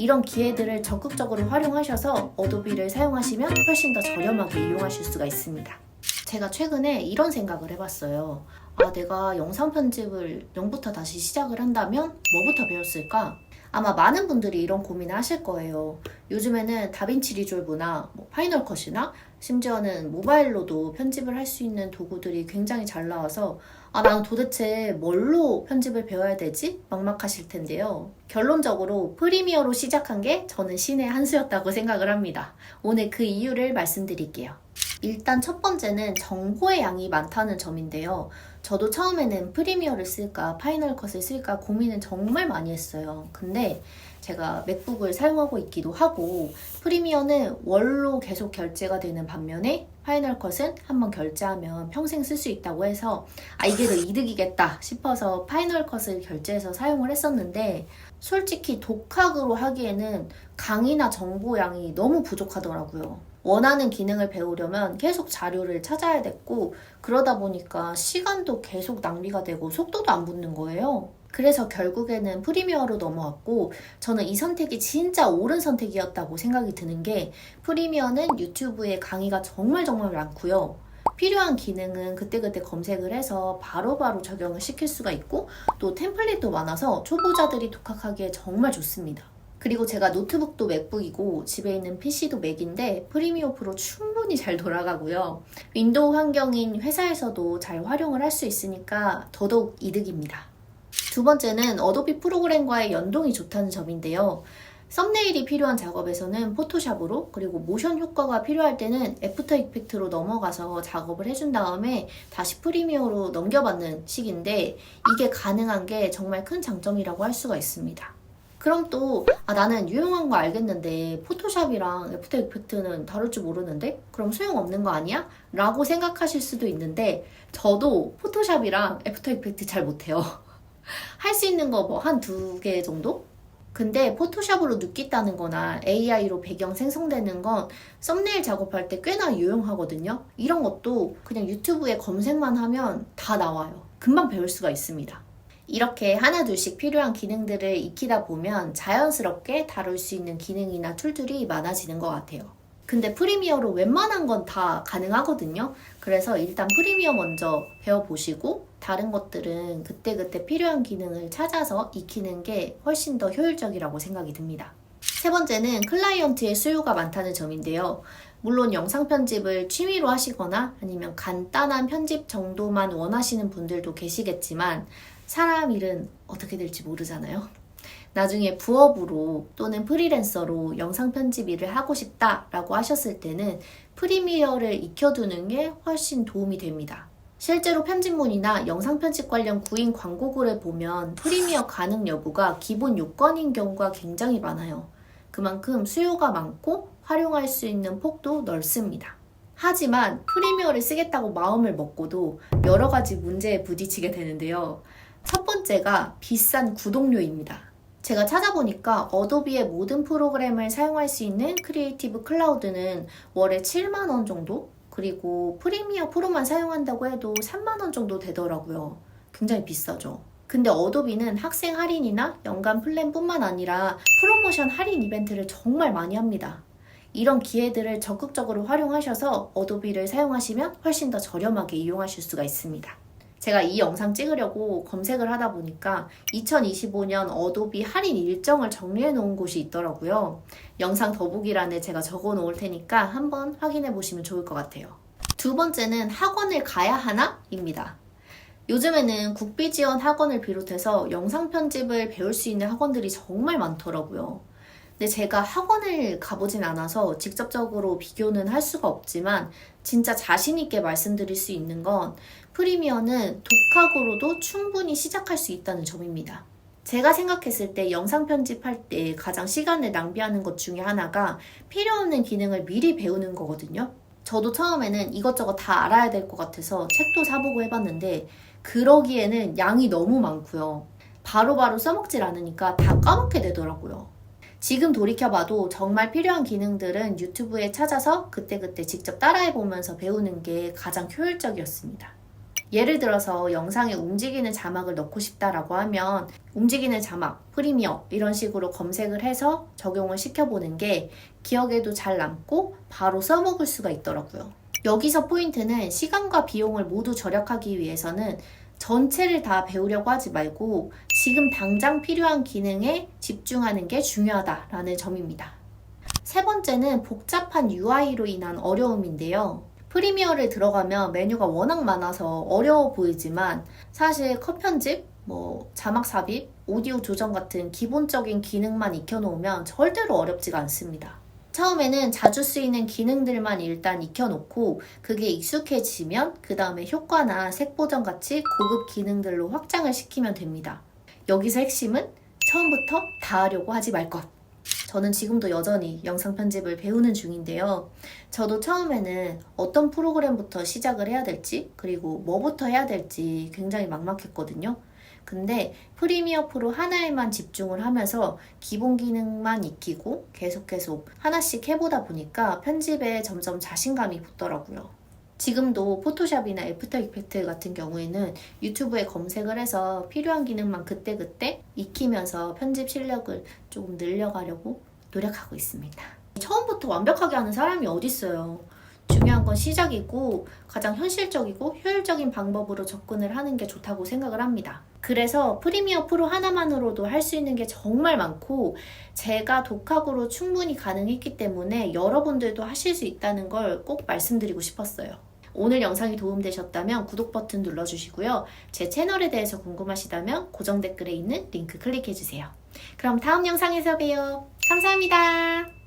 이런 기회들을 적극적으로 활용하셔서 어도비를 사용하시면 훨씬 더 저렴하게 이용하실 수가 있습니다. 제가 최근에 이런 생각을 해봤어요. 내가 영상 편집을 0부터 다시 시작을 한다면 뭐부터 배웠을까? 아마 많은 분들이 이런 고민을 하실 거예요. 요즘에는 다빈치 리졸브나 파이널 컷이나 심지어는 모바일로도 편집을 할 수 있는 도구들이 굉장히 잘 나와서 나는 도대체 뭘로 편집을 배워야 되지? 막막하실 텐데요. 결론적으로 프리미어로 시작한 게 저는 신의 한 수였다고 생각을 합니다. 오늘 그 이유를 말씀드릴게요. 일단 첫 번째는 정보의 양이 많다는 점인데요. 저도 처음에는 프리미어를 쓸까 파이널 컷을 쓸까 고민을 정말 많이 했어요. 근데 제가 맥북을 사용하고 있기도 하고 프리미어는 월로 계속 결제가 되는 반면에 파이널 컷은 한번 결제하면 평생 쓸 수 있다고 해서 이게 더 이득이겠다 싶어서 파이널 컷을 결제해서 사용을 했었는데 솔직히 독학으로 하기에는 강의나 정보 양이 너무 부족하더라고요. 원하는 기능을 배우려면 계속 자료를 찾아야 됐고 그러다 보니까 시간도 계속 낭비가 되고 속도도 안 붙는 거예요. 그래서 결국에는 프리미어로 넘어왔고 저는 이 선택이 진짜 옳은 선택이었다고 생각이 드는 게 프리미어는 유튜브에 강의가 정말 많고요. 필요한 기능은 그때그때 검색을 해서 바로바로 적용을 시킬 수가 있고 또 템플릿도 많아서 초보자들이 독학하기에 정말 좋습니다. 그리고 제가 노트북도 맥북이고 집에 있는 PC도 맥인데 프리미어 프로 충분히 잘 돌아가고요. 윈도우 환경인 회사에서도 잘 활용을 할 수 있으니까 더더욱 이득입니다. 두 번째는 어도비 프로그램과의 연동이 좋다는 점인데요. 썸네일이 필요한 작업에서는 포토샵으로 그리고 모션 효과가 필요할 때는 애프터 이펙트로 넘어가서 작업을 해준 다음에 다시 프리미어로 넘겨받는 식인데 이게 가능한 게 정말 큰 장점이라고 할 수가 있습니다. 그럼 또 나는 유용한 거 알겠는데 포토샵이랑 애프터 이펙트는 다룰 줄 모르는데? 그럼 소용없는 거 아니야? 라고 생각하실 수도 있는데 저도 포토샵이랑 애프터 이펙트 잘 못해요. 할 수 있는 거 한 2개 정도? 근데 포토샵으로 눕기 따는 거나 AI로 배경 생성되는 건 썸네일 작업할 때 꽤나 유용하거든요. 이런 것도 그냥 유튜브에 검색만 하면 다 나와요. 금방 배울 수가 있습니다. 이렇게 하나둘씩 필요한 기능들을 익히다 보면 자연스럽게 다룰 수 있는 기능이나 툴들이 많아지는 것 같아요. 근데 프리미어로 웬만한 건 다 가능하거든요. 그래서 일단 프리미어 먼저 배워보시고 다른 것들은 그때그때 필요한 기능을 찾아서 익히는 게 훨씬 더 효율적이라고 생각이 듭니다. 세 번째는 클라이언트의 수요가 많다는 점인데요. 물론 영상 편집을 취미로 하시거나 아니면 간단한 편집 정도만 원하시는 분들도 계시겠지만 사람 일은 어떻게 될지 모르잖아요. 나중에 부업으로 또는 프리랜서로 영상 편집 일을 하고 싶다라고 하셨을 때는 프리미어를 익혀두는 게 훨씬 도움이 됩니다. 실제로 편집문이나 영상 편집 관련 구인 광고글을 보면 프리미어 가능 여부가 기본 요건인 경우가 굉장히 많아요. 그만큼 수요가 많고 활용할 수 있는 폭도 넓습니다. 하지만 프리미어를 쓰겠다고 마음을 먹고도 여러 가지 문제에 부딪히게 되는데요. 첫 번째가 비싼 구독료입니다. 제가 찾아보니까 어도비의 모든 프로그램을 사용할 수 있는 크리에이티브 클라우드는 월에 7만 원 정도? 그리고 프리미어 프로만 사용한다고 해도 3만 원 정도 되더라고요. 굉장히 비싸죠. 근데 어도비는 학생 할인이나 연간 플랜뿐만 아니라 프로모션 할인 이벤트를 정말 많이 합니다. 이런 기회들을 적극적으로 활용하셔서 어도비를 사용하시면 훨씬 더 저렴하게 이용하실 수가 있습니다. 제가 이 영상 찍으려고 검색을 하다 보니까 2025년 어도비 할인 일정을 정리해 놓은 곳이 있더라고요. 영상 더보기란에 제가 적어 놓을 테니까 한번 확인해 보시면 좋을 것 같아요. 두 번째는 학원을 가야 하나? 입니다. 요즘에는 국비 지원 학원을 비롯해서 영상 편집을 배울 수 있는 학원들이 정말 많더라고요. 근데 제가 학원을 가보진 않아서 직접적으로 비교는 할 수가 없지만 진짜 자신 있게 말씀드릴 수 있는 건 프리미어는 독학으로도 충분히 시작할 수 있다는 점입니다. 제가 생각했을 때 영상 편집할 때 가장 시간을 낭비하는 것 중에 하나가 필요 없는 기능을 미리 배우는 거거든요. 저도 처음에는 이것저것 다 알아야 될 것 같아서 책도 사보고 해봤는데 그러기에는 양이 너무 많고요. 바로바로 써먹질 않으니까 다 까먹게 되더라고요. 지금 돌이켜봐도 정말 필요한 기능들은 유튜브에 찾아서 그때그때 직접 따라해보면서 배우는 게 가장 효율적이었습니다. 예를 들어서 영상에 움직이는 자막을 넣고 싶다라고 하면 움직이는 자막, 프리미어 이런 식으로 검색을 해서 적용을 시켜보는 게 기억에도 잘 남고 바로 써먹을 수가 있더라고요. 여기서 포인트는 시간과 비용을 모두 절약하기 위해서는 전체를 다 배우려고 하지 말고 지금 당장 필요한 기능에 집중하는 게 중요하다라는 점입니다. 세 번째는 복잡한 UI로 인한 어려움인데요. 프리미어를 들어가면 메뉴가 워낙 많아서 어려워 보이지만 사실 컷 편집, 자막 삽입, 오디오 조정 같은 기본적인 기능만 익혀놓으면 절대로 어렵지가 않습니다. 처음에는 자주 쓰이는 기능들만 일단 익혀놓고 그게 익숙해지면 그 다음에 효과나 색 보정 같이 고급 기능들로 확장을 시키면 됩니다. 여기서 핵심은 처음부터 다 하려고 하지 말 것. 저는 지금도 여전히 영상 편집을 배우는 중인데요. 저도 처음에는 어떤 프로그램부터 시작을 해야 될지 그리고 뭐부터 해야 될지 굉장히 막막했거든요. 근데 프리미어 프로 하나에만 집중을 하면서 기본 기능만 익히고 계속 하나씩 해보다 보니까 편집에 점점 자신감이 붙더라고요. 지금도 포토샵이나 애프터 이펙트 같은 경우에는 유튜브에 검색을 해서 필요한 기능만 그때그때 익히면서 편집 실력을 조금 늘려가려고 노력하고 있습니다. 처음부터 완벽하게 하는 사람이 어딨어요. 중요한 건 시작이고 가장 현실적이고 효율적인 방법으로 접근을 하는 게 좋다고 생각을 합니다. 그래서 프리미어 프로 하나만으로도 할 수 있는 게 정말 많고 제가 독학으로 충분히 가능했기 때문에 여러분들도 하실 수 있다는 걸 꼭 말씀드리고 싶었어요. 오늘 영상이 도움되셨다면 구독 버튼 눌러주시고요. 제 채널에 대해서 궁금하시다면 고정 댓글에 있는 링크 클릭해주세요. 그럼 다음 영상에서 봬요. 감사합니다.